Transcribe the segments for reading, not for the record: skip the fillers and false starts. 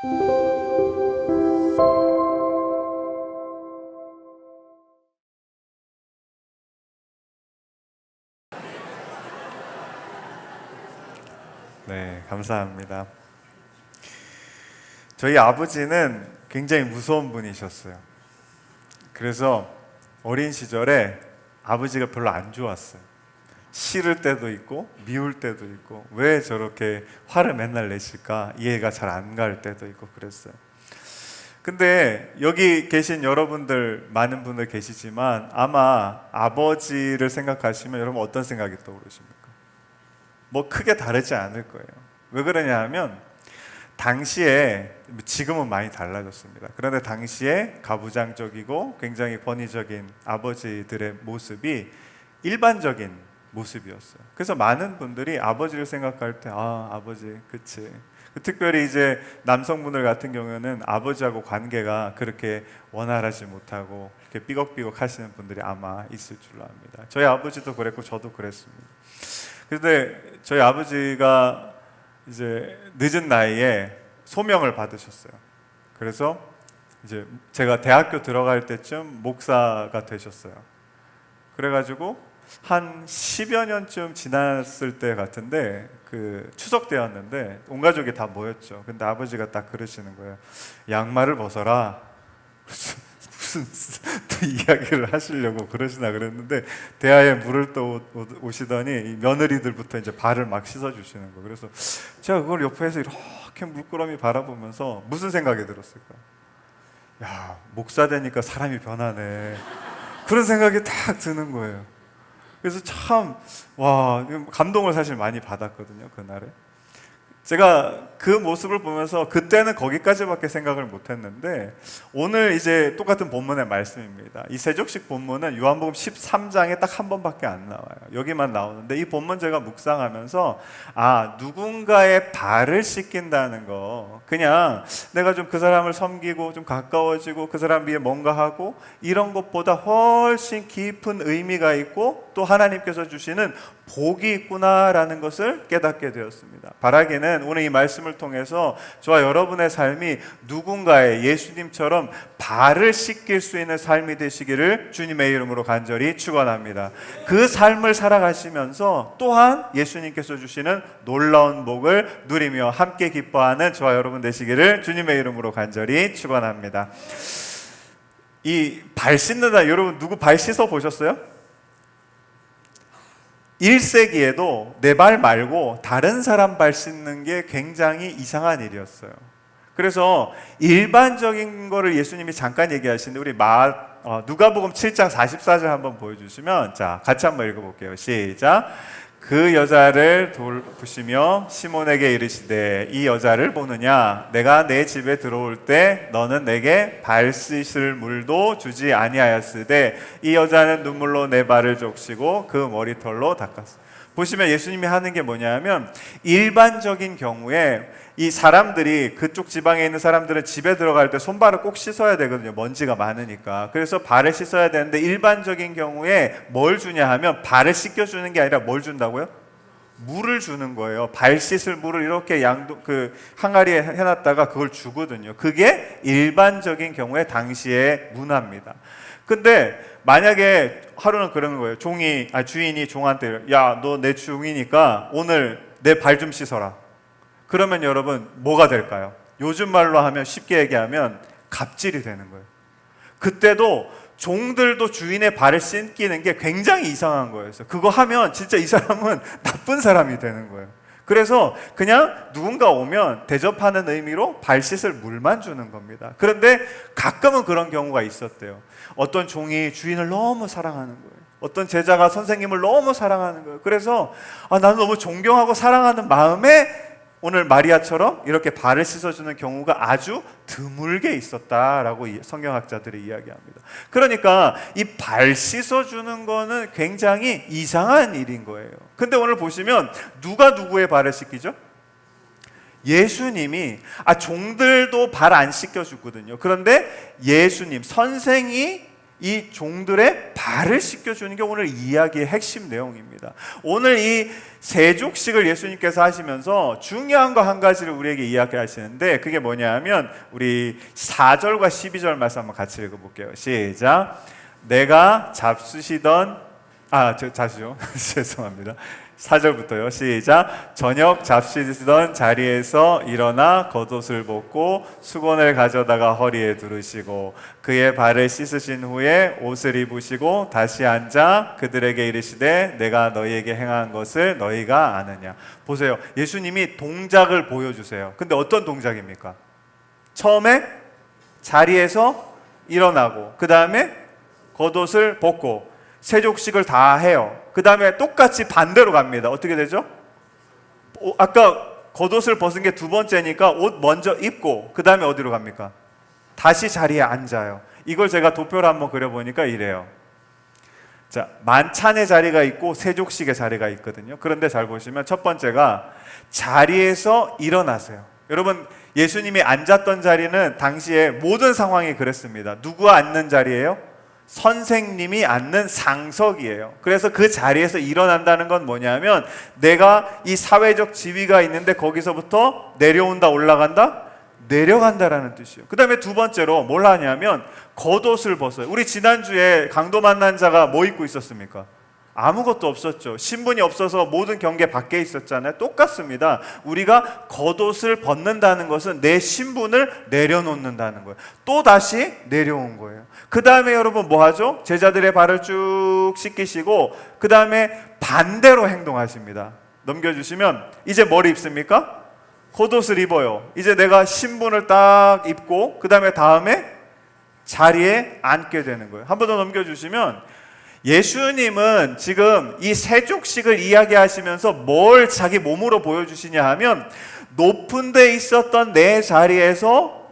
네, 감사합니다. 저희 아버지는 굉장히 무서운 분이셨어요. 그래서 어린 시절에 아버지가 별로 안 좋았어요. 싫을 때도 있고 미울 때도 있고, 왜 저렇게 화를 맨날 내실까 이해가 잘 안 갈 때도 있고 그랬어요. 근데 여기 계신 여러분들, 많은 분들 계시지만 아마 아버지를 생각하시면 여러분 어떤 생각이 떠오르십니까? 뭐 크게 다르지 않을 거예요. 왜 그러냐 하면 당시에, 지금은 많이 달라졌습니다. 그런데 당시에 가부장적이고 굉장히 권위적인 아버지들의 모습이 일반적인 모습이었어요. 그래서 많은 분들이 아버지를 생각할 때 아버지, 그치. 특별히 이제 남성분들 같은 경우는 아버지하고 관계가 그렇게 원활하지 못하고 이렇게 삐걱삐걱 하시는 분들이 아마 있을 줄로 압니다. 저희 아버지도 그랬고 저도 그랬습니다. 그런데 저희 아버지가 이제 늦은 나이에 소명을 받으셨어요. 그래서 이제 제가 대학교 들어갈 때쯤 목사가 되셨어요. 그래가지고 한 10여 년쯤 지났을 때 같은데, 그 추석 때였는데 온 가족이 다 모였죠. 근데 아버지가 딱 그러시는 거예요. 양말을 벗어라. 무슨 또 이야기를 하시려고 그러시나 그랬는데, 대야에 물을 또 오시더니 이 며느리들부터 이제 발을 막 씻어주시는 거예요. 그래서 제가 그걸 옆에서 이렇게 물끄러미 바라보면서 무슨 생각이 들었을까? 야, 목사 되니까 사람이 변하네. 그런 생각이 딱 드는 거예요. 그래서 참, 와, 감동을 사실 많이 받았거든요, 그날에. 제가 그 모습을 보면서 그때는 거기까지밖에 생각을 못했는데, 오늘 이제 똑같은 본문의 말씀입니다. 이 세족식 본문은 요한복음 13장에 딱 한 번밖에 안 나와요. 여기만 나오는데 이 본문 제가 묵상하면서 누군가의 발을 씻긴다는 거, 그냥 내가 좀 그 사람을 섬기고 좀 가까워지고 그 사람 위해 뭔가 하고 이런 것보다 훨씬 깊은 의미가 있고 또 하나님께서 주시는 복이 있구나라는 것을 깨닫게 되었습니다. 바라기는 오늘 이 말씀을 통해서 저와 여러분의 삶이 누군가의 예수님처럼 발을 씻길 수 있는 삶이 되시기를 주님의 이름으로 간절히 축원합니다. 그 삶을 살아가시면서 또한 예수님께서 주시는 놀라운 복을 누리며 함께 기뻐하는 저와 여러분 되시기를 주님의 이름으로 간절히 축원합니다. 이 발 씻는다, 여러분 누구 발 씻어 보셨어요? 1세기에도 내 발 말고 다른 사람 발 씻는 게 굉장히 이상한 일이었어요. 그래서 일반적인 거를 예수님이 잠깐 얘기하시는데, 우리 누가복음 7장 44절 한번 보여주시면, 자, 같이 한번 읽어볼게요. 시작. 그 여자를 돌보시며 시몬에게 이르시되, 이 여자를 보느냐? 내가 내 집에 들어올 때 너는 내게 발 씻을 물도 주지 아니하였으되 이 여자는 눈물로 내 발을 적시고 그 머리털로 닦았어. 보시면 예수님이 하는 게 뭐냐면, 일반적인 경우에 이 사람들이, 그쪽 지방에 있는 사람들은 집에 들어갈 때 손발을 꼭 씻어야 되거든요. 먼지가 많으니까. 그래서 발을 씻어야 되는데, 일반적인 경우에 뭘 주냐 하면 발을 씻겨주는 게 아니라 뭘 준다고요? 물을 주는 거예요. 발 씻을 물을 이렇게 항아리에 해놨다가 그걸 주거든요. 그게 일반적인 경우에 당시의 문화입니다. 근데 만약에 하루는 그런 거예요. 주인이 종한테, 야, 너 내 종이니까 오늘 내 발 좀 씻어라. 그러면 여러분 뭐가 될까요? 요즘 말로 하면, 쉽게 얘기하면 갑질이 되는 거예요. 그때도 종들도 주인의 발을 씻기는 게 굉장히 이상한 거예요. 그거 하면 진짜 이 사람은 나쁜 사람이 되는 거예요. 그래서 그냥 누군가 오면 대접하는 의미로 발 씻을 물만 주는 겁니다. 그런데 가끔은 그런 경우가 있었대요. 어떤 종이 주인을 너무 사랑하는 거예요. 어떤 제자가 선생님을 너무 사랑하는 거예요. 그래서 나는 너무 존경하고 사랑하는 마음에 오늘 마리아처럼 이렇게 발을 씻어주는 경우가 아주 드물게 있었다라고 성경학자들이 이야기합니다. 그러니까 이 발 씻어주는 거는 굉장히 이상한 일인 거예요. 근데 오늘 보시면 누가 누구의 발을 씻기죠? 예수님이. 종들도 발 안 씻겨주거든요. 그런데 예수님, 선생이 이 종들의 발을 씻겨주는 게 오늘 이야기의 핵심 내용입니다. 오늘 이 세족식을 예수님께서 하시면서 중요한 거 한 가지를 우리에게 이야기하시는데, 그게 뭐냐 하면 우리 4절과 12절 말씀 한번 같이 읽어볼게요. 시작. 내가 잡수시던 자시죠. 죄송합니다. 4절부터요. 시작. 저녁 잡수시던 자리에서 일어나 겉옷을 벗고 수건을 가져다가 허리에 두르시고 그의 발을 씻으신 후에 옷을 입으시고 다시 앉아 그들에게 이르시되 내가 너희에게 행한 것을 너희가 아느냐. 보세요. 예수님이 동작을 보여주세요. 근데 어떤 동작입니까? 처음에 자리에서 일어나고 그 다음에 겉옷을 벗고 세족식을 다 해요. 그 다음에 똑같이 반대로 갑니다. 어떻게 되죠? 아까 겉옷을 벗은 게 두 번째니까 옷 먼저 입고 그 다음에 어디로 갑니까? 다시 자리에 앉아요. 이걸 제가 도표를 한번 그려보니까 이래요. 자, 만찬의 자리가 있고 세족식의 자리가 있거든요. 그런데 잘 보시면 첫 번째가 자리에서 일어나세요. 여러분, 예수님이 앉았던 자리는 당시에 모든 상황이 그랬습니다. 누구가 앉는 자리예요? 선생님이 앉는 상석이에요. 그래서 그 자리에서 일어난다는 건 뭐냐면 내가 이 사회적 지위가 있는데 거기서부터 내려온다, 올라간다, 내려간다라는 뜻이에요. 그 다음에 두 번째로 뭘 하냐면 겉옷을 벗어요. 우리 지난주에 강도 만난 자가 뭐 입고 있었습니까? 아무것도 없었죠. 신분이 없어서 모든 경계 밖에 있었잖아요. 똑같습니다. 우리가 겉옷을 벗는다는 것은 내 신분을 내려놓는다는 거예요. 또 다시 내려온 거예요. 그 다음에 여러분 뭐 하죠? 제자들의 발을 쭉 씻기시고 그 다음에 반대로 행동하십니다. 넘겨주시면 이제 뭘 입습니까? 겉옷을 입어요. 이제 내가 신분을 딱 입고 그 다음에 자리에 앉게 되는 거예요. 한 번 더 넘겨주시면 예수님은 지금 이 세족식을 이야기하시면서 뭘 자기 몸으로 보여주시냐 하면 높은 데 있었던 내 자리에서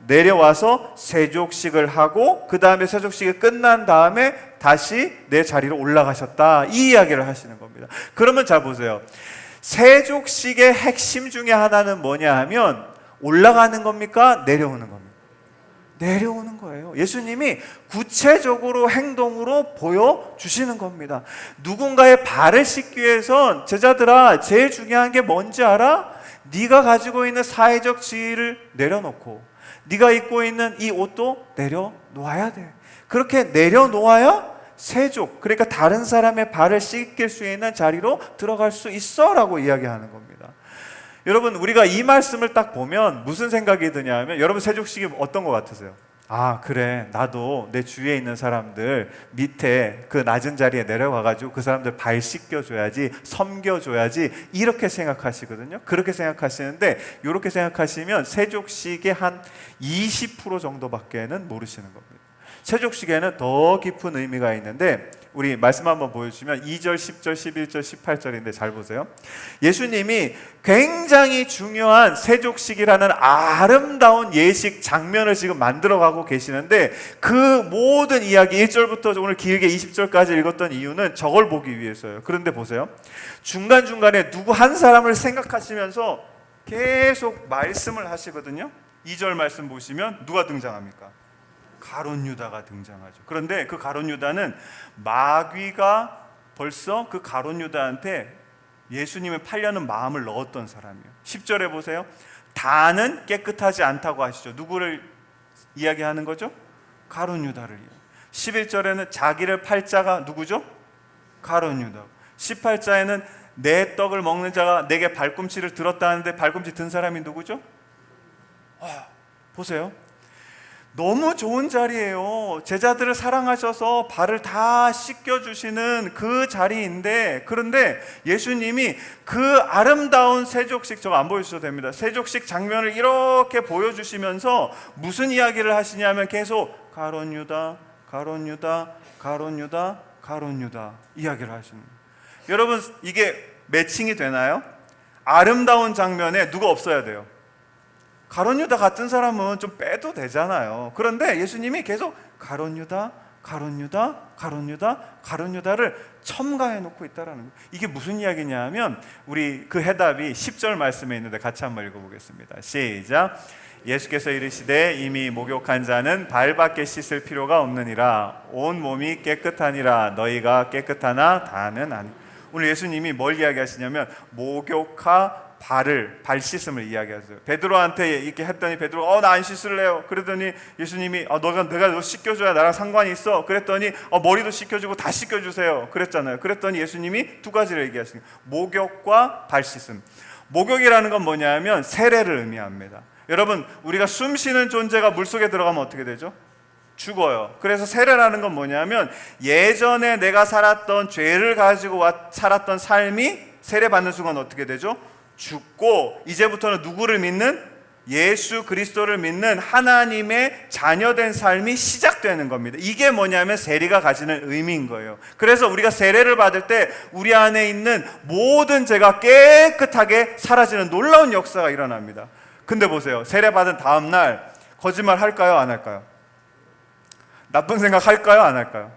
내려와서 세족식을 하고 그 다음에 세족식이 끝난 다음에 다시 내 자리로 올라가셨다, 이 이야기를 하시는 겁니다. 그러면 잘 보세요. 세족식의 핵심 중에 하나는 뭐냐 하면 올라가는 겁니까? 내려오는 겁니까? 내려오는 거예요. 예수님이 구체적으로 행동으로 보여주시는 겁니다. 누군가의 발을 씻기 위해선 제자들아, 제일 중요한 게 뭔지 알아? 네가 가지고 있는 사회적 지위를 내려놓고 네가 입고 있는 이 옷도 내려놓아야 돼. 그렇게 내려놓아야 세족, 그러니까 다른 사람의 발을 씻길 수 있는 자리로 들어갈 수 있어 라고 이야기하는 겁니다. 여러분, 우리가 이 말씀을 딱 보면 무슨 생각이 드냐 하면, 여러분 세족식이 어떤 것 같으세요? 아, 그래, 나도 내 주위에 있는 사람들 밑에 그 낮은 자리에 내려가가지고 그 사람들 발 씻겨줘야지, 섬겨줘야지, 이렇게 생각하시거든요. 그렇게 생각하시는데, 이렇게 생각하시면 세족식의 한 20% 정도밖에는 모르시는 겁니다. 세족식에는 더 깊은 의미가 있는데, 우리 말씀 한번 보여주시면 2절, 10절, 11절, 18절인데 잘 보세요. 예수님이 굉장히 중요한 세족식이라는 아름다운 예식 장면을 지금 만들어가고 계시는데, 그 모든 이야기 1절부터 오늘 길게 20절까지 읽었던 이유는 저걸 보기 위해서예요. 그런데 보세요. 중간중간에 누구 한 사람을 생각하시면서 계속 말씀을 하시거든요. 2절 말씀 보시면 누가 등장합니까? 가룟 유다가 등장하죠. 그런데 그 가룟 유다는 마귀가 벌써 그 가룟 유다한테 예수님을 팔려는 마음을 넣었던 사람이에요. 10절에 보세요. 다는 깨끗하지 않다고 하시죠. 누구를 이야기하는 거죠? 가룟 유다를. 11절에는 자기를 팔 자가 누구죠? 가룟 유다. 18절에는 내 떡을 먹는 자가 내게 발꿈치를 들었다는데 발꿈치 든 사람이 누구죠? 보세요. 너무 좋은 자리예요. 제자들을 사랑하셔서 발을 다 씻겨주시는 그 자리인데, 그런데 예수님이 그 아름다운 세족식, 저거 안 보여주셔도 됩니다. 세족식 장면을 이렇게 보여주시면서 무슨 이야기를 하시냐면 계속 가룟 유다, 가룟 유다, 가룟 유다, 가룟 유다 이야기를 하시는 거예요. 여러분, 이게 매칭이 되나요? 아름다운 장면에 누가 없어야 돼요? 가룟 유다 같은 사람은 좀 빼도 되잖아요. 그런데 예수님이 계속 가룟 유다, 가룟 유다, 가룟 유다, 가룟 유다를 첨가해 놓고 있다라는 거예요. 이게 무슨 이야기냐 하면 우리 그 해답이 10절 말씀에 있는데 같이 한번 읽어보겠습니다. 시작. 예수께서 이르시되 이미 목욕한 자는 발밖에 씻을 필요가 없느니라 온 몸이 깨끗하니라 너희가 깨끗하나 다는 아니. 오늘 예수님이 뭘 이야기하시냐면 목욕하 발 씻음을 이야기하세요. 베드로한테 이렇게 했더니 베드로가 나 안 씻을래요. 그랬더니 예수님이 내가 너 씻겨줘야 나랑 상관이 있어. 그랬더니 머리도 씻겨주고 다 씻겨주세요. 그랬잖아요. 그랬더니 예수님이 두 가지를 얘기하시는 거예요. 목욕과 발 씻음. 목욕이라는 건 뭐냐면 세례를 의미합니다. 여러분, 우리가 숨 쉬는 존재가 물속에 들어가면 어떻게 되죠? 죽어요. 그래서 세례라는 건 뭐냐면 예전에 내가 살았던 죄를 가지고 살았던 삶이 세례 받는 순간 어떻게 되죠? 죽고 이제부터는 누구를 믿는? 예수 그리스도를 믿는 하나님의 자녀된 삶이 시작되는 겁니다. 이게 뭐냐면 세례가 가지는 의미인 거예요. 그래서 우리가 세례를 받을 때 우리 안에 있는 모든 죄가 깨끗하게 사라지는 놀라운 역사가 일어납니다. 근데 보세요. 세례 받은 다음 날 거짓말 할까요? 안 할까요? 나쁜 생각 할까요? 안 할까요?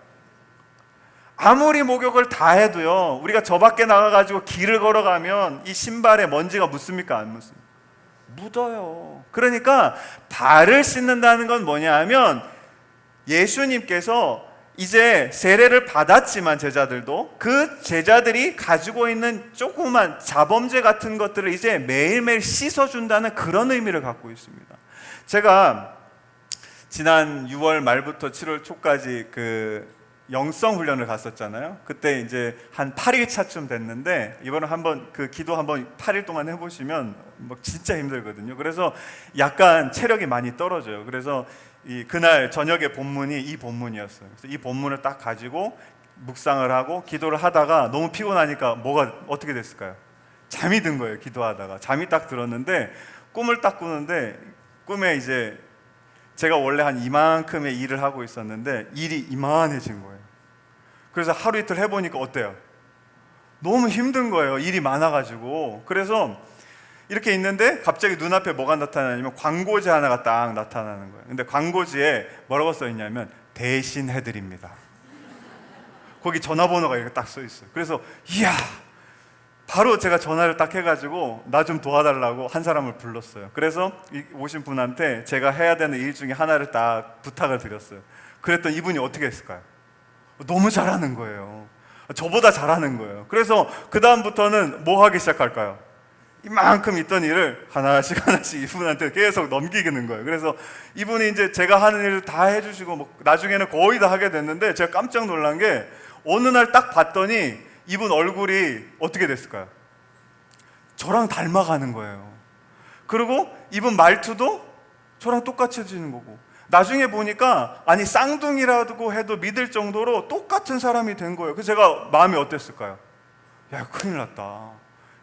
아무리 목욕을 다 해도요, 우리가 저 밖에 나가가지고 길을 걸어가면 이 신발에 먼지가 묻습니까? 안 묻습니까? 묻어요. 그러니까 발을 씻는다는 건 뭐냐 하면 예수님께서 이제 세례를 받았지만 제자들도 그 제자들이 가지고 있는 조그만 자범죄 같은 것들을 이제 매일매일 씻어준다는 그런 의미를 갖고 있습니다. 제가 지난 6월 말부터 7월 초까지 그 영성 훈련을 갔었잖아요. 그때 이제 한 8일 차쯤 됐는데 이번에 한번 그 기도 한번 8일 동안 해보시면 뭐 진짜 힘들거든요. 그래서 약간 체력이 많이 떨어져요. 그래서 그날 저녁에 본문이 이 본문이었어요. 그래서 이 본문을 딱 가지고 묵상을 하고 기도를 하다가 너무 피곤하니까 뭐가 어떻게 됐을까요? 잠이 든 거예요. 기도하다가 잠이 딱 들었는데 꿈을 딱 꾸는데 꿈에 이제 제가 원래 한 이만큼의 일을 하고 있었는데 일이 이만해진 거예요. 그래서 하루 이틀 해보니까 어때요? 너무 힘든 거예요. 일이 많아가지고. 그래서 이렇게 있는데 갑자기 눈앞에 뭐가 나타나냐면 광고지 하나가 딱 나타나는 거예요. 근데 광고지에 뭐라고 써있냐면 대신 해드립니다. 거기 전화번호가 이렇게 딱 써있어요. 그래서 이야, 바로 제가 전화를 딱 해가지고 나 좀 도와달라고 한 사람을 불렀어요. 그래서 오신 분한테 제가 해야 되는 일 중에 하나를 딱 부탁을 드렸어요. 그랬더니 이분이 어떻게 했을까요? 너무 잘하는 거예요. 저보다 잘하는 거예요. 그래서 그 다음부터는 뭐 하기 시작할까요? 이만큼 있던 일을 하나씩 이분한테 계속 넘기는 거예요. 그래서 이분이 이제 제가 하는 일을 다 해주시고 뭐 나중에는 거의 다 하게 됐는데 제가 깜짝 놀란 게 어느 날 딱 봤더니 이분 얼굴이 어떻게 됐을까요? 저랑 닮아가는 거예요. 그리고 이분 말투도 저랑 똑같아지는 거고 나중에 보니까 아니 쌍둥이라고 해도 믿을 정도로 똑같은 사람이 된 거예요. 그래서 제가 마음이 어땠을까요? 야, 큰일 났다.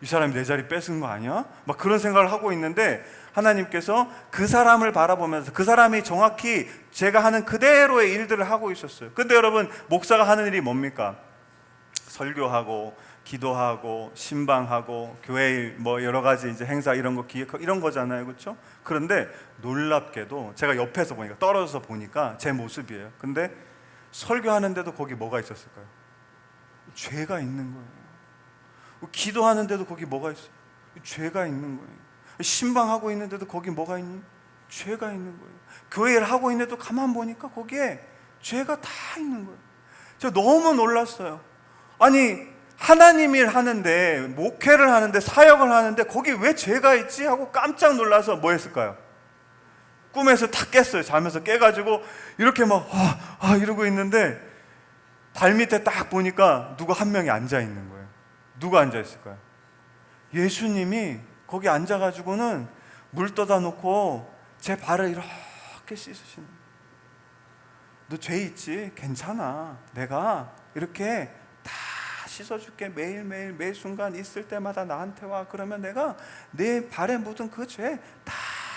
이 사람이 내 자리 뺏은 거 아니야? 막 그런 생각을 하고 있는데 하나님께서 그 사람을 바라보면서 그 사람이 정확히 제가 하는 그대로의 일들을 하고 있었어요. 근데 여러분, 목사가 하는 일이 뭡니까? 설교하고 기도하고 신방하고 교회 일 뭐 여러 가지 이제 행사 이런 거 기획하고 이런 거잖아요. 그렇죠? 그런데 놀랍게도 제가 옆에서 보니까 떨어져서 보니까 제 모습이에요. 근데 설교하는데도 거기 뭐가 있었을까요? 죄가 있는 거예요. 기도하는데도 거기 뭐가 있어요? 죄가 있는 거예요. 신방하고 있는데도 거기 뭐가 있니? 죄가 있는 거예요. 교회를 하고 있는데도 가만 보니까 거기에 죄가 다 있는 거예요. 제가 너무 놀랐어요. 아니 하나님 일 하는데 목회를 하는데 사역을 하는데 거기 왜 죄가 있지? 하고 깜짝 놀라서 뭐 했을까요? 꿈에서 다 깼어요. 자면서 깨가지고 이렇게 막 이러고 있는데 발 밑에 딱 보니까 누가 한 명이 앉아 있는 거예요. 누가 앉아 있을까요? 예수님이 거기 앉아가지고는 물 떠다 놓고 제 발을 이렇게 씻으시는 거예요. 너 죄 있지? 괜찮아. 내가 이렇게 다 씻어줄게. 매일매일 매 순간 있을 때마다 나한테 와. 그러면 내가 내 발에 묻은 그 죄 다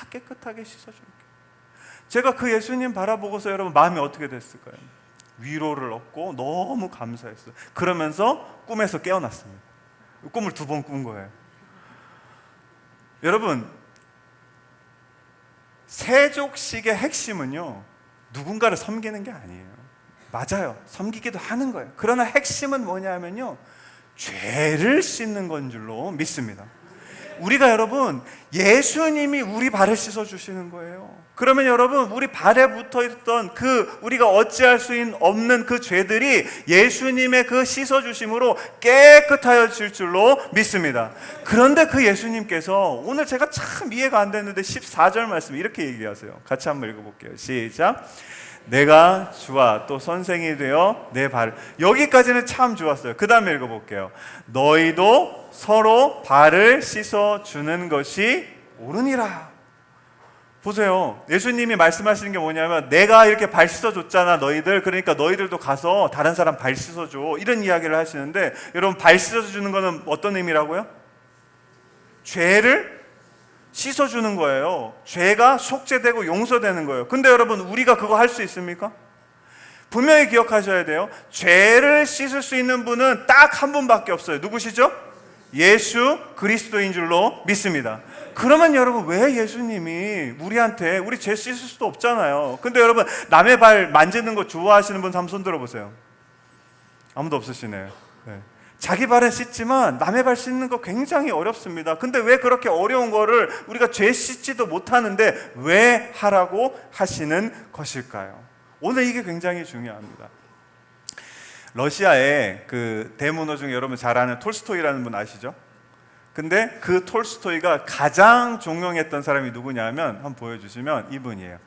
깨끗하게 씻어줄게. 제가 그 예수님 바라보고서 여러분 마음이 어떻게 됐을까요? 위로를 얻고 너무 감사했어요. 그러면서 꿈에서 깨어났습니다. 꿈을 2번 꾼 거예요. 여러분, 세족식의 핵심은요 누군가를 섬기는 게 아니에요. 맞아요. 섬기기도 하는 거예요. 그러나 핵심은 뭐냐면요, 죄를 씻는 건 줄로 믿습니다. 우리가 여러분, 예수님이 우리 발을 씻어 주시는 거예요. 그러면 여러분, 우리 발에 붙어 있던 우리가 어찌할 수 없는 그 죄들이 예수님의 그 씻어 주심으로 깨끗하여질 줄로 믿습니다. 그런데 그 예수님께서, 오늘 제가 참 이해가 안 됐는데 14절 말씀 이렇게 얘기하세요. 같이 한번 읽어볼게요. 시작. 내가 주와 또 선생이 되어 내 발, 여기까지는 참 좋았어요. 그 다음에 읽어볼게요. 너희도 서로 발을 씻어 주는 것이 옳으니라. 보세요. 예수님이 말씀하시는 게 뭐냐면, 내가 이렇게 발 씻어 줬잖아 너희들, 그러니까 너희들도 가서 다른 사람 발 씻어 줘, 이런 이야기를 하시는데, 여러분, 발 씻어 주는 거는 어떤 의미라고요? 죄를 씻어주는 거예요. 죄가 속죄되고 용서되는 거예요. 근데 여러분, 우리가 그거 할 수 있습니까? 분명히 기억하셔야 돼요. 죄를 씻을 수 있는 분은 딱 한 분밖에 없어요. 누구시죠? 예수 그리스도인 줄로 믿습니다. 그러면 여러분, 왜 예수님이 우리한테, 우리 죄 씻을 수도 없잖아요. 근데 여러분, 남의 발 만지는 거 좋아하시는 분 한번 손 들어보세요. 아무도 없으시네요. 네. 자기 발은 씻지만 남의 발 씻는 거 굉장히 어렵습니다. 근데 왜 그렇게 어려운 거를 우리가 죄 씻지도 못하는데 왜 하라고 하시는 것일까요? 오늘 이게 굉장히 중요합니다. 러시아의 그 대문호 중에 여러분 잘 아는 톨스토이라는 분 아시죠? 근데 그 톨스토이가 가장 존경했던 사람이 누구냐면, 한번 보여주시면 이분이에요.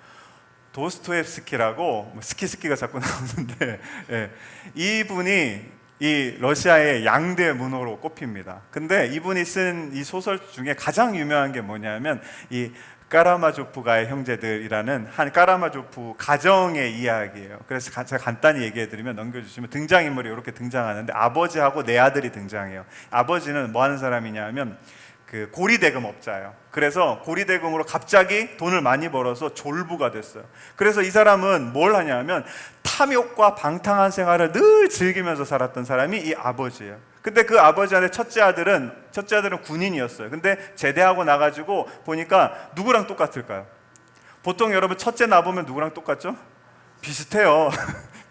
도스토옙스키라고, 스키가 자꾸 나오는데, 예, 이분이 이 러시아의 양대 문호로 꼽힙니다. 근데 이분이 쓴 이 소설 중에 가장 유명한 게 뭐냐면, 이 까라마조프가의 형제들이라는 한 까라마조프 가정의 이야기예요. 그래서 제가 간단히 얘기해드리면, 넘겨주시면 등장인물이 이렇게 등장하는데, 아버지하고 네 아들이 등장해요. 아버지는 뭐 하는 사람이냐면 그 고리대금업자예요. 그래서 고리대금으로 갑자기 돈을 많이 벌어서 졸부가 됐어요. 그래서 이 사람은 뭘 하냐면 탐욕과 방탕한 생활을 늘 즐기면서 살았던 사람이 이 아버지예요. 근데 그 아버지한테 첫째 아들은 군인이었어요. 근데 제대하고 나가지고 보니까 누구랑 똑같을까요? 보통 여러분 첫째 나보면 누구랑 똑같죠? 비슷해요.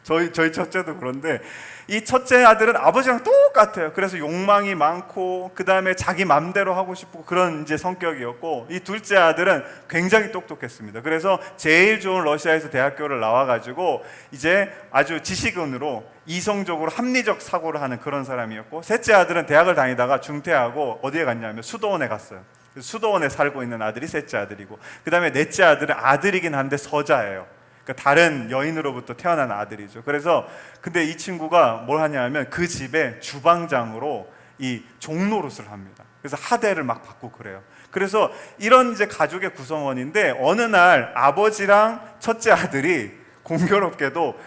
저희 첫째도 그런데, 이 첫째 아들은 아버지랑 똑같아요. 그래서 욕망이 많고, 그 다음에 자기 맘대로 하고 싶고, 그런 이제 성격이었고, 이 둘째 아들은 굉장히 똑똑했습니다. 그래서 제일 좋은 러시아에서 대학교를 나와가지고 이제 아주 지식인으로 이성적으로 합리적 사고를 하는 그런 사람이었고, 셋째 아들은 대학을 다니다가 중퇴하고 어디에 갔냐면 수도원에 갔어요. 수도원에 살고 있는 아들이 셋째 아들이고, 그 다음에 넷째 아들은 아들이긴 한데 서자예요. 그러니까 다른 여인으로부터 태어난 아들이죠. 그래서 근데 이 친구가 뭘 하냐면 그 집에 주방장으로 이 종노릇을 합니다. 그래서 하대를 막 받고 그래요. 그래서 이런 이제 가족의 구성원인데, 어느 날 아버지랑 첫째 아들이 공교롭게도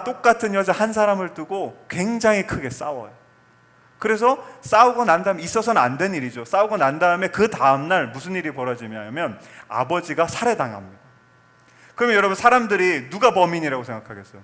똑같은 여자 한 사람을 두고 굉장히 크게 싸워요. 그래서 싸우고 난 다음에, 있어서는 안 된 일이죠. 싸우고 난 다음에 그 다음날 무슨 일이 벌어지냐면 아버지가 살해당합니다. 그러면 여러분, 사람들이 누가 범인이라고 생각하겠어요?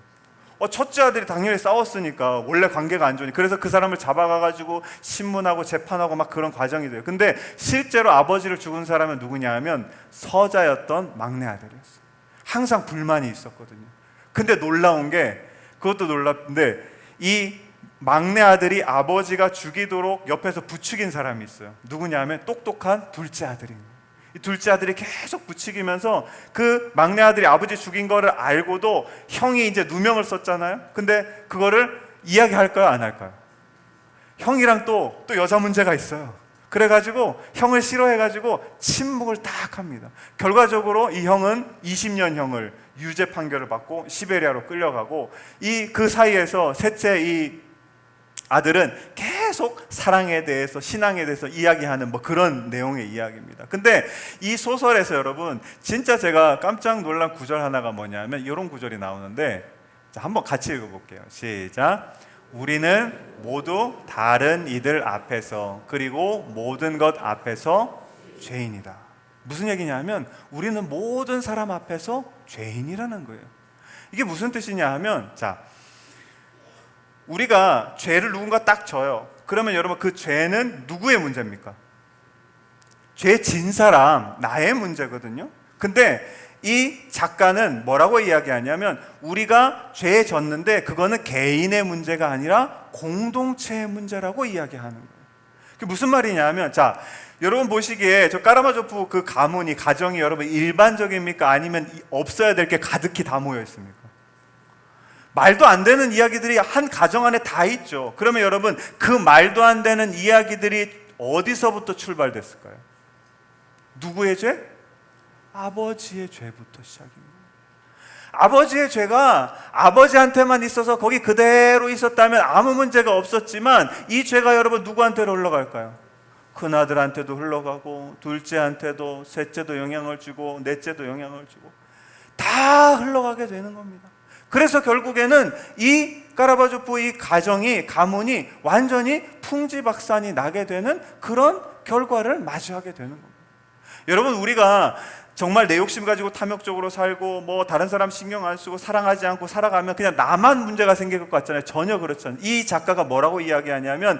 첫째 아들이 당연히 싸웠으니까, 원래 관계가 안 좋으니. 그래서 그 사람을 잡아가가지고 신문하고 재판하고 막 그런 과정이 돼요. 근데 실제로 아버지를 죽은 사람은 누구냐 하면 서자였던 막내 아들이었어요. 항상 불만이 있었거든요. 근데 놀라운 게, 그것도 놀랍는데, 이 막내 아들이 아버지가 죽이도록 옆에서 부추긴 사람이 있어요. 누구냐 하면 똑똑한 둘째 아들입니다. 이 둘째 아들이 계속 부추기면서 그 막내 아들이 아버지 죽인 거를 알고도 형이 이제 누명을 썼잖아요. 근데 그거를 이야기할까요, 안 할까요? 형이랑 또 여자 문제가 있어요. 그래가지고 형을 싫어해가지고 침묵을 딱 합니다. 결과적으로 이 형은 20년형을 유죄 판결을 받고 시베리아로 끌려가고, 그 사이에서 셋째 이 아들은 계속 사랑에 대해서, 신앙에 대해서 이야기하는 뭐 그런 내용의 이야기입니다. 근데 이 소설에서 여러분, 진짜 제가 깜짝 놀란 구절 하나가 뭐냐면 이런 구절이 나오는데, 자, 한번 같이 읽어볼게요. 시작. 우리는 모두 다른 이들 앞에서, 그리고 모든 것 앞에서 죄인이다. 무슨 얘기냐면 우리는 모든 사람 앞에서 죄인이라는 거예요. 이게 무슨 뜻이냐 하면, 자, 우리가 죄를 누군가 딱 져요. 그러면 여러분, 그 죄는 누구의 문제입니까? 죄 진 사람, 나의 문제거든요. 근데 이 작가는 뭐라고 이야기하냐면 우리가 죄에 졌는데 그거는 개인의 문제가 아니라 공동체의 문제라고 이야기하는 거예요. 그게 무슨 말이냐면, 자, 여러분 보시기에 저 까라마조프 그 가문이, 가정이 여러분 일반적입니까? 아니면 없어야 될 게 가득히 다 모여 있습니까? 말도 안 되는 이야기들이 한 가정 안에 다 있죠. 그러면 여러분 그 말도 안 되는 이야기들이 어디서부터 출발됐을까요? 누구의 죄? 아버지의 죄부터 시작입니다. 아버지의 죄가 아버지한테만 있어서 거기 그대로 있었다면 아무 문제가 없었지만 이 죄가 여러분 누구한테로 흘러갈까요? 큰아들한테도 흘러가고 둘째한테도, 셋째도 영향을 주고 넷째도 영향을 주고 다 흘러가게 되는 겁니다. 그래서 결국에는 이 까라바조프 이 가문이 완전히 풍지박산이 나게 되는 그런 결과를 맞이하게 되는 겁니다. 여러분, 우리가 정말 내 욕심 가지고 탐욕적으로 살고 뭐 다른 사람 신경 안 쓰고 사랑하지 않고 살아가면 그냥 나만 문제가 생길 것 같잖아요. 전혀 그렇지 않아요. 이 작가가 뭐라고 이야기하냐면,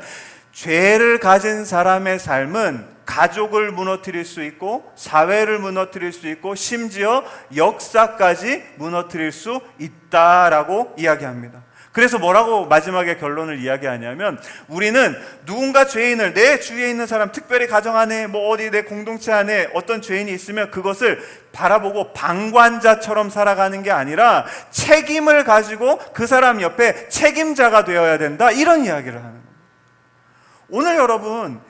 죄를 가진 사람의 삶은 가족을 무너뜨릴 수 있고 사회를 무너뜨릴 수 있고 심지어 역사까지 무너뜨릴 수 있다라고 이야기합니다. 그래서 뭐라고 마지막에 결론을 이야기하냐면, 우리는 누군가 죄인을, 내 주위에 있는 사람, 특별히 가정 안에 뭐 어디 내 공동체 안에 어떤 죄인이 있으면 그것을 바라보고 방관자처럼 살아가는 게 아니라 책임을 가지고 그 사람 옆에 책임자가 되어야 된다, 이런 이야기를 하는 겁니다. 오늘 여러분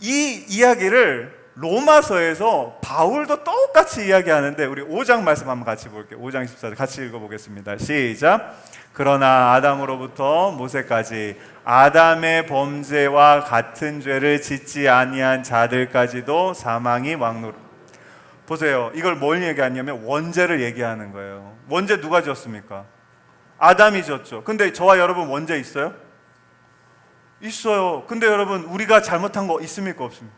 이 이야기를 로마서에서 바울도 똑같이 이야기하는데, 우리 5장 말씀 한번 같이 볼게요. 5장 14절 같이 읽어보겠습니다. 시작. 그러나 아담으로부터 모세까지 아담의 범죄와 같은 죄를 짓지 아니한 자들까지도 사망이 왕노릇. 보세요. 이걸 뭘 얘기하냐면 원죄를 얘기하는 거예요. 원죄 누가 지었습니까? 아담이 지었죠. 근데 저와 여러분 원죄 있어요? 있어요. 근데 여러분 우리가 잘못한 거 있습니까? 없습니까?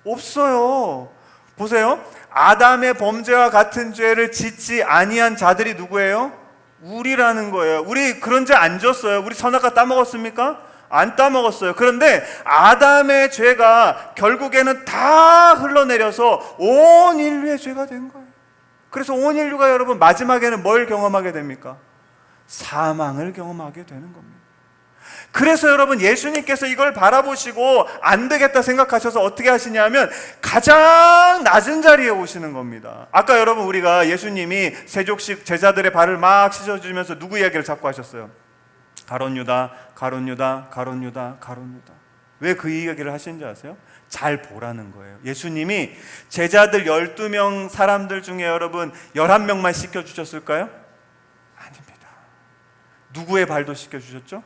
없어요. 보세요. 아담의 범죄와 같은 죄를 짓지 아니한 자들이 누구예요? 우리라는 거예요. 우리 그런 죄 안 졌어요. 우리 선악과 따먹었습니까? 안 따먹었어요. 그런데 아담의 죄가 결국에는 다 흘러내려서 온 인류의 죄가 된 거예요. 그래서 온 인류가 여러분 마지막에는 뭘 경험하게 됩니까? 사망을 경험하게 되는 겁니다. 그래서 여러분 예수님께서 이걸 바라보시고 안 되겠다 생각하셔서 어떻게 하시냐면 가장 낮은 자리에 오시는 겁니다. 아까 여러분 우리가 예수님이 세족식 제자들의 발을 막 씻어주면서 누구 이야기를 자꾸 하셨어요? 가룟 유다, 가룟 유다, 가룟 유다, 가룟 유다. 왜 그 이야기를 하시는지 아세요? 잘 보라는 거예요. 예수님이 제자들 12명 사람들 중에 여러분 11명만 씻겨주셨을까요? 아닙니다. 누구의 발도 씻겨주셨죠?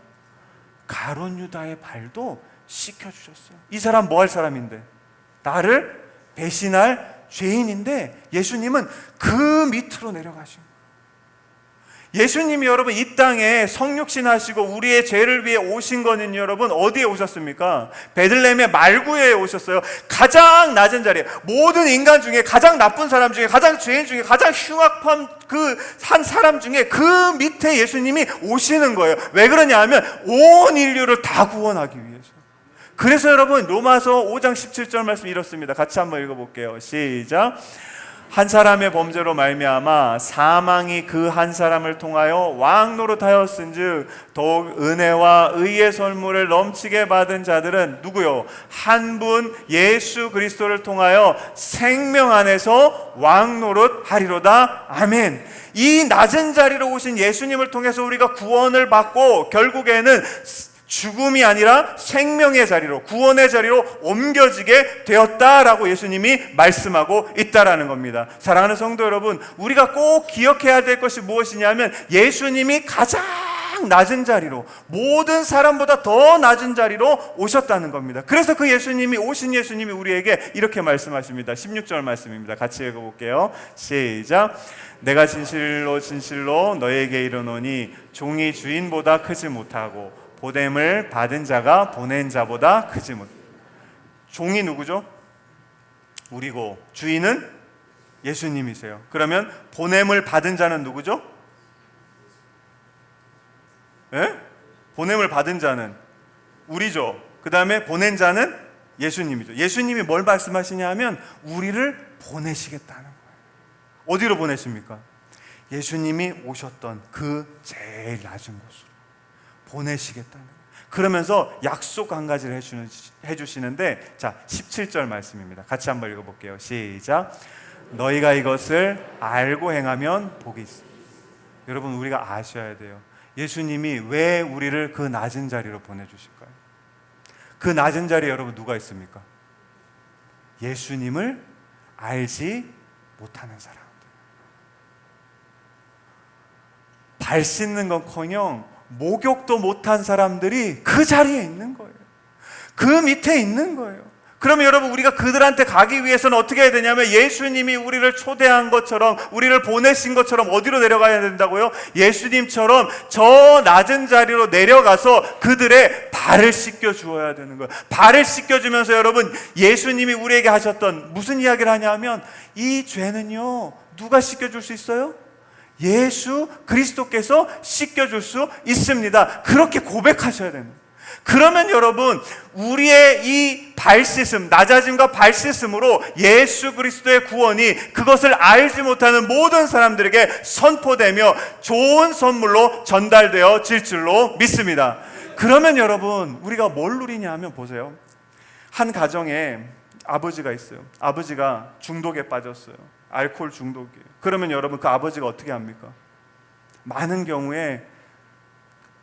가룟 유다의 발도 씻겨주셨어요. 이 사람 뭐 할 사람인데? 나를 배신할 죄인인데 예수님은 그 밑으로 내려가신 거예요. 예수님이 여러분 이 땅에 성육신 하시고 우리의 죄를 위해 오신 거는 여러분 어디에 오셨습니까? 베들레헴의 말구에 오셨어요. 가장 낮은 자리에, 모든 인간 중에 가장 나쁜 사람 중에, 가장 죄인 중에, 가장 흉악한 그 한 사람 중에 그 밑에 예수님이 오시는 거예요. 왜 그러냐 하면 온 인류를 다 구원하기 위해서. 그래서 여러분 로마서 5장 17절 말씀 이렇습니다. 같이 한번 읽어볼게요. 시작. 한 사람의 범죄로 말미암아 사망이 그 한 사람을 통하여 왕노릇하였은즉 더욱 은혜와 의의 선물을 넘치게 받은 자들은 누구요? 한 분 예수 그리스도를 통하여 생명 안에서 왕노릇하리로다. 아멘. 이 낮은 자리로 오신 예수님을 통해서 우리가 구원을 받고 결국에는 죽음이 아니라 생명의 자리로, 구원의 자리로 옮겨지게 되었다라고 예수님이 말씀하고 있다라는 겁니다. 사랑하는 성도 여러분, 우리가 꼭 기억해야 될 것이 무엇이냐면 예수님이 가장 낮은 자리로, 모든 사람보다 더 낮은 자리로 오셨다는 겁니다. 그래서 그 예수님이, 오신 예수님이 우리에게 이렇게 말씀하십니다. 16절 말씀입니다. 같이 읽어볼게요. 시작. 내가 진실로 진실로 너에게 이르노니 종이 주인보다 크지 못하고 보냄을 받은 자가 보낸 자보다 크지 못. 종이 누구죠? 우리고 주인은 예수님이세요. 그러면 보냄을 받은 자는 누구죠? 예? 보냄을 받은 자는 우리죠. 그 다음에 보낸 자는 예수님이죠. 예수님이 뭘 말씀하시냐 하면 우리를 보내시겠다는 거예요. 어디로 보내십니까? 예수님이 오셨던 그 제일 낮은 곳으로 보내시겠다는 거예요. 그러면서 약속 한 가지를 해주시는데, 자 17절 말씀입니다. 같이 한번 읽어볼게요. 시작. 너희가 이것을 알고 행하면 복이 있어. 여러분, 우리가 아셔야 돼요. 예수님이 왜 우리를 그 낮은 자리로 보내주실까요? 그 낮은 자리에 여러분 누가 있습니까? 예수님을 알지 못하는 사람들. 발 씻는 건커녕 목욕도 못한 사람들이 그 자리에 있는 거예요. 그 밑에 있는 거예요. 그러면 여러분, 우리가 그들한테 가기 위해서는 어떻게 해야 되냐면, 예수님이 우리를 초대한 것처럼, 우리를 보내신 것처럼 어디로 내려가야 된다고요? 예수님처럼 저 낮은 자리로 내려가서 그들의 발을 씻겨 주어야 되는 거예요. 발을 씻겨 주면서 여러분, 예수님이 우리에게 하셨던 무슨 이야기를 하냐면, 이 죄는요 누가 씻겨 줄 수 있어요? 예수 그리스도께서 씻겨줄 수 있습니다. 그렇게 고백하셔야 됩니다. 그러면 여러분, 우리의 이 발씻음, 낮아짐과 발씻음으로 예수 그리스도의 구원이 그것을 알지 못하는 모든 사람들에게 선포되며 좋은 선물로 전달되어질 줄로 믿습니다. 그러면 여러분, 우리가 뭘 누리냐 하면, 보세요. 한 가정에 아버지가 있어요. 아버지가 중독에 빠졌어요. 알코올 중독이에요. 그러면 여러분, 그 아버지가 어떻게 합니까? 많은 경우에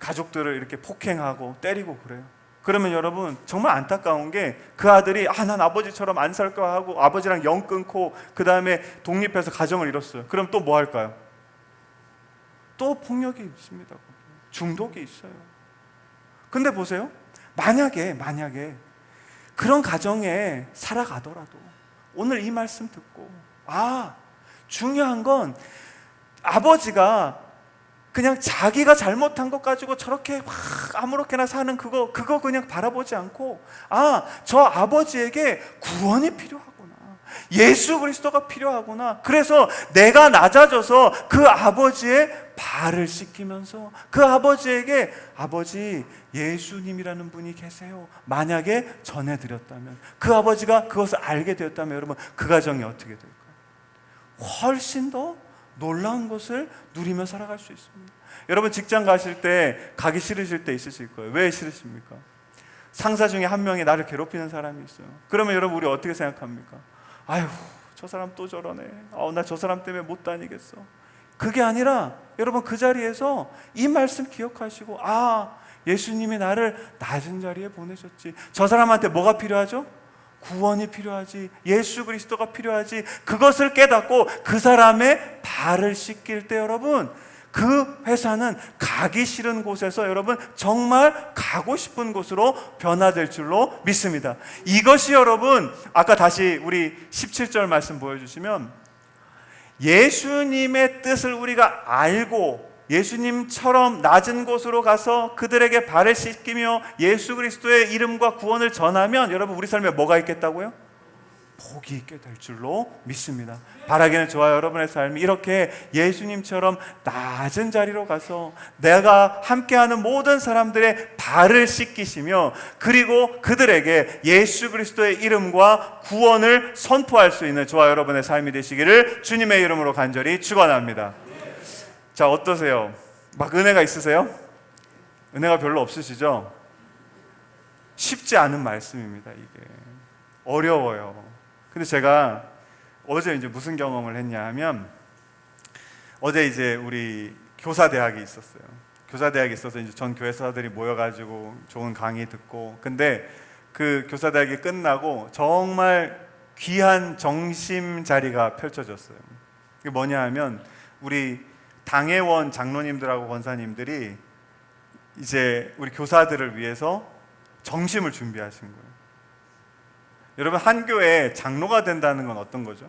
가족들을 이렇게 폭행하고 때리고 그래요. 그러면 여러분, 정말 안타까운 게, 그 아들이 난 아버지처럼 안 살 거야 하고 아버지랑 영 끊고 그 다음에 독립해서 가정을 이뤘어요. 그럼 또 뭐 할까요? 또 폭력이 있습니다. 중독이 있어요. 근데 보세요. 만약에 그런 가정에 살아가더라도 오늘 이 말씀 듣고, 중요한 건 아버지가 그냥 자기가 잘못한 것 가지고 저렇게 막 아무렇게나 사는 그거 그냥 바라보지 않고, 저 아버지에게 구원이 필요하구나, 예수 그리스도가 필요하구나. 그래서 내가 낮아져서 그 아버지의 발을 씻기면서 그 아버지에게, 아버지, 예수님이라는 분이 계세요, 만약에 전해드렸다면, 그 아버지가 그것을 알게 되었다면, 여러분, 그 가정이 어떻게 될까요? 훨씬 더 놀라운 것을 누리며 살아갈 수 있습니다. 여러분, 직장 가실 때 가기 싫으실 때 있으실 거예요. 왜 싫으십니까? 상사 중에 한 명이 나를 괴롭히는 사람이 있어요. 그러면 여러분, 우리 어떻게 생각합니까? 아휴, 저 사람 또 저러네. 나 저 사람 때문에 못 다니겠어. 그게 아니라 여러분, 그 자리에서 이 말씀 기억하시고, 예수님이 나를 낮은 자리에 보내셨지. 저 사람한테 뭐가 필요하죠? 구원이 필요하지, 예수 그리스도가 필요하지. 그것을 깨닫고 그 사람의 발을 씻길 때, 여러분, 그 회사는 가기 싫은 곳에서 여러분 정말 가고 싶은 곳으로 변화될 줄로 믿습니다. 이것이 여러분, 아까 다시 우리 17절 말씀 보여주시면, 예수님의 뜻을 우리가 알고 예수님처럼 낮은 곳으로 가서 그들에게 발을 씻기며 예수 그리스도의 이름과 구원을 전하면, 여러분, 우리 삶에 뭐가 있겠다고요? 복이 있게 될 줄로 믿습니다. 바라기는 좋아요. 여러분의 삶이 이렇게 예수님처럼 낮은 자리로 가서 내가 함께하는 모든 사람들의 발을 씻기시며, 그리고 그들에게 예수 그리스도의 이름과 구원을 선포할 수 있는 저와 여러분의 삶이 되시기를 주님의 이름으로 간절히 축원합니다. 자, 어떠세요? 막 은혜가 있으세요? 은혜가 별로 없으시죠? 쉽지 않은 말씀입니다. 이게 어려워요. 근데 제가 어제 이제 무슨 경험을 했냐 하면, 어제 이제 우리 교사대학이 있었어요. 교사대학이 있어서 이제 전 교회사들이 모여가지고 좋은 강의 듣고, 근데 그 교사대학이 끝나고 정말 귀한 정심 자리가 펼쳐졌어요. 이게 뭐냐 하면, 우리 당회원 장로님들하고 권사님들이 이제 우리 교사들을 위해서 정심을 준비하신 거예요. 여러분, 한 교회에 장로가 된다는 건 어떤 거죠?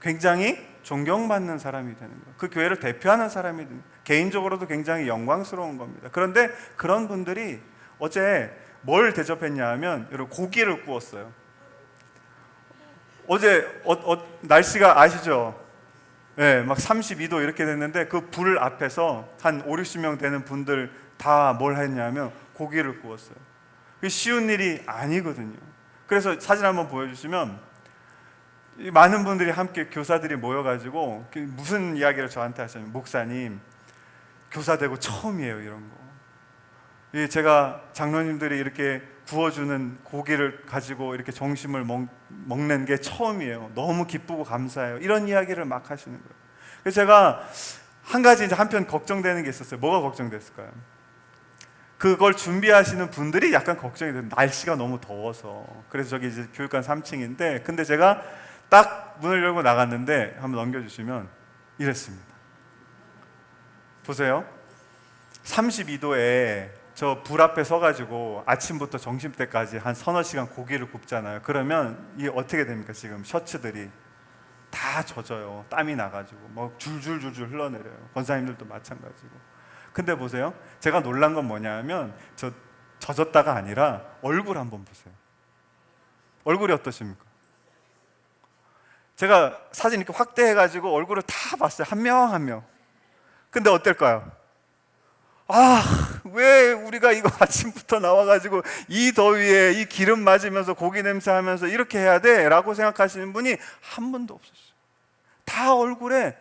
굉장히 존경받는 사람이 되는 거예요. 그 교회를 대표하는 사람이 되는 거예요. 개인적으로도 굉장히 영광스러운 겁니다. 그런데 그런 분들이 어제 뭘 대접했냐 하면, 여러분, 고기를 구웠어요. 어제 날씨가 아시죠? 네, 막 32도 이렇게 됐는데, 그 불 앞에서 한 5, 60명 되는 분들 다 뭘 했냐면 고기를 구웠어요. 그게 쉬운 일이 아니거든요. 그래서 사진 한번 보여주시면, 이 많은 분들이 함께 교사들이 모여가지고 무슨 이야기를 저한테 하시냐면, 목사님 교사 되고 처음이에요 이런 거. 제가 장로님들이 이렇게 구워주는 고기를 가지고 이렇게 점심을 먹는 게 처음이에요. 너무 기쁘고 감사해요. 이런 이야기를 막 하시는 거예요. 그래서 제가 한 가지 이제 한편 걱정되는 게 있었어요. 뭐가 걱정됐을까요? 그걸 준비하시는 분들이 약간 걱정이 돼요. 날씨가 너무 더워서. 그래서 저기 이제 교육관 3층인데, 근데 제가 딱 문을 열고 나갔는데, 한번 넘겨주시면 이랬습니다. 보세요. 32도에 저 불 앞에 서가지고 아침부터 점심때까지 한 서너 시간 고기를 굽잖아요. 그러면 이게 어떻게 됩니까? 지금 셔츠들이 다 젖어요. 땀이 나가지고 막 줄줄줄줄 흘러내려요. 권사님들도 마찬가지고. 근데 보세요. 제가 놀란 건 뭐냐면, 저 젖었다가 아니라 얼굴 한번 보세요. 얼굴이 어떠십니까? 제가 사진 이렇게 확대해가지고 얼굴을 다 봤어요. 한 명 한 명. 근데 어떨까요? 왜 우리가 이거 아침부터 나와가지고 이 더위에 이 기름 맞으면서 고기 냄새 하면서 이렇게 해야 돼? 라고 생각하시는 분이 한 분도 없었어요. 다 얼굴에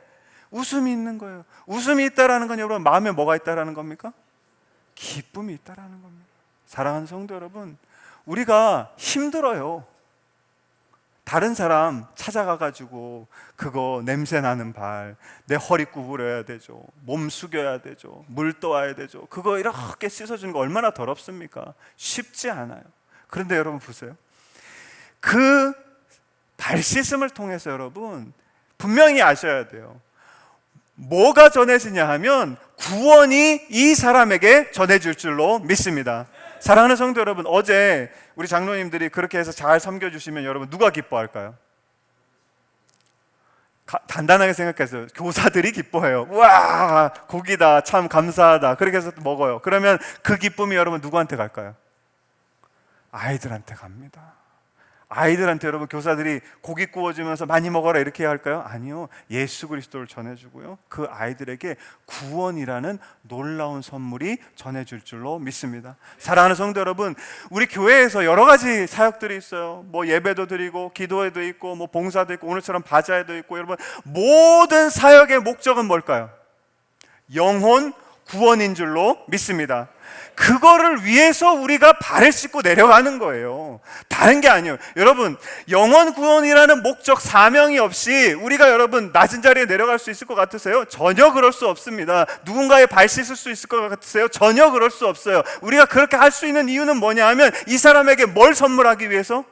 웃음이 있는 거예요. 웃음이 있다라는 건 여러분, 마음에 뭐가 있다라는 겁니까? 기쁨이 있다라는 겁니다. 사랑하는 성도 여러분, 우리가 힘들어요. 다른 사람 찾아가가지고 그거 냄새 나는 발, 내 허리 구부려야 되죠. 몸 숙여야 되죠. 물 떠와야 되죠. 그거 이렇게 씻어주는 거 얼마나 더럽습니까? 쉽지 않아요. 그런데 여러분 보세요. 그 발 씻음을 통해서 여러분 분명히 아셔야 돼요. 뭐가 전해지냐 하면 구원이 이 사람에게 전해질 줄로 믿습니다. 사랑하는 성도 여러분, 어제 우리 장로님들이 그렇게 해서 잘 섬겨주시면 여러분 누가 기뻐할까요? 단단하게 생각해서 교사들이 기뻐해요. 와, 고기다, 참 감사하다. 그렇게 해서 먹어요. 그러면 그 기쁨이 여러분 누구한테 갈까요? 아이들한테 갑니다. 아이들한테 여러분 교사들이 고기 구워주면서 많이 먹어라 이렇게 해야 할까요? 아니요. 예수 그리스도를 전해주고요, 그 아이들에게 구원이라는 놀라운 선물이 전해질 줄로 믿습니다. 사랑하는 성도 여러분, 우리 교회에서 여러 가지 사역들이 있어요. 뭐 예배도 드리고 기도회도 있고 뭐 봉사도 있고 오늘처럼 바자회도 있고, 여러분 모든 사역의 목적은 뭘까요? 영혼 구원인 줄로 믿습니다. 그거를 위해서 우리가 발을 씻고 내려가는 거예요. 다른 게 아니에요. 여러분, 영혼 구원이라는 목적, 사명이 없이 우리가 여러분 낮은 자리에 내려갈 수 있을 것 같으세요? 전혀 그럴 수 없습니다. 누군가의 발 씻을 수 있을 것 같으세요? 전혀 그럴 수 없어요. 우리가 그렇게 할 수 있는 이유는 뭐냐 하면, 이 사람에게 뭘 선물하기 위해서?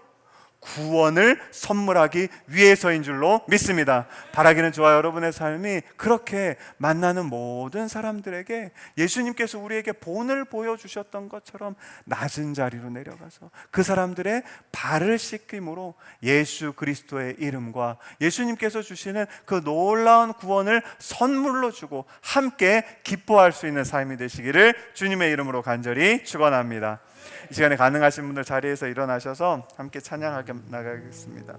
구원을 선물하기 위해서인 줄로 믿습니다. 바라기는 좋아요. 여러분의 삶이 그렇게 만나는 모든 사람들에게 예수님께서 우리에게 본을 보여주셨던 것처럼 낮은 자리로 내려가서 그 사람들의 발을 씻김으로 예수 그리스도의 이름과 예수님께서 주시는 그 놀라운 구원을 선물로 주고 함께 기뻐할 수 있는 삶이 되시기를 주님의 이름으로 간절히 축원합니다. 이 시간에 가능하신 분들 자리에서 일어나셔서 함께 찬양하게 나가겠습니다.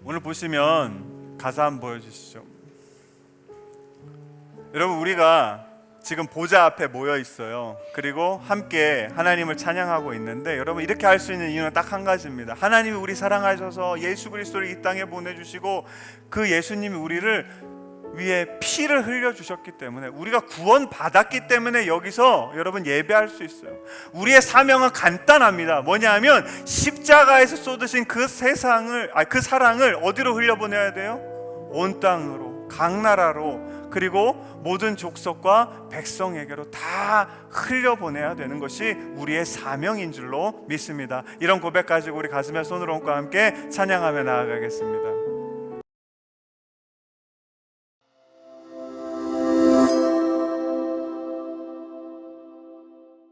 오늘 보시면 가사 한번 보여주시죠. 여러분, 우리가 지금 보좌 앞에 모여 있어요. 그리고 함께 하나님을 찬양하고 있는데, 여러분 이렇게 할 수 있는 이유는 딱 한 가지입니다. 하나님이 우리 사랑하셔서 예수 그리스도를 이 땅에 보내주시고, 그 예수님이 우리를 위에 피를 흘려주셨기 때문에, 우리가 구원 받았기 때문에 여기서 여러분 예배할 수 있어요. 우리의 사명은 간단합니다. 뭐냐 하면 십자가에서 쏟으신 그 그 사랑을 어디로 흘려보내야 돼요? 온 땅으로, 각 나라로, 그리고 모든 족속과 백성에게로 다 흘려보내야 되는 것이 우리의 사명인 줄로 믿습니다. 이런 고백 가지고 우리 가슴에 손을 얹고 함께 찬양하며 나아가겠습니다.